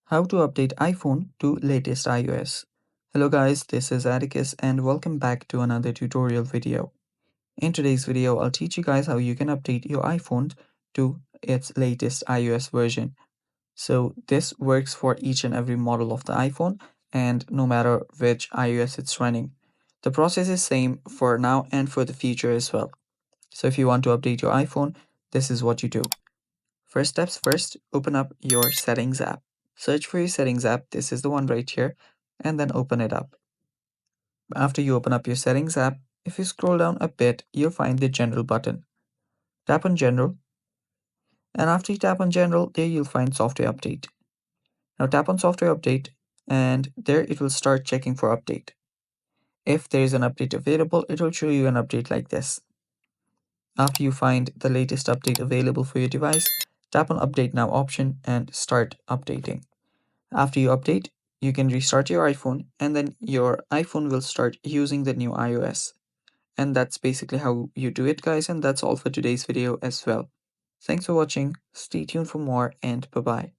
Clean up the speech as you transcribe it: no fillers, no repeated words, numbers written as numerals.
How to update iPhone to latest iOS. Hello guys, this is Atticus and welcome back to another tutorial video. In today's video, I'll teach you guys how you can update your iPhone to its latest iOS version. So this works for each and every model of the iPhone and no matter which iOS it's running. The process is same for now and for the future as well. So if you want to update your iPhone, this is what you do. First steps first, open up your settings app. Search for your settings app. This is the one right here, and then open it up. After you open up your settings app, if you scroll down a bit, you'll find the general button. Tap on general, and after you tap on general, there you'll find software update. Now tap on software update, and there it will start checking for update. If there is an update available, it will show you an update like this. After you find the latest update available for your device, tap on update now option and start updating. After you update, you can restart your iPhone and then your iPhone will start using the new iOS. And that's basically how you do it, guys. And that's all for today's video as well. Thanks for watching. Stay tuned for more and bye bye.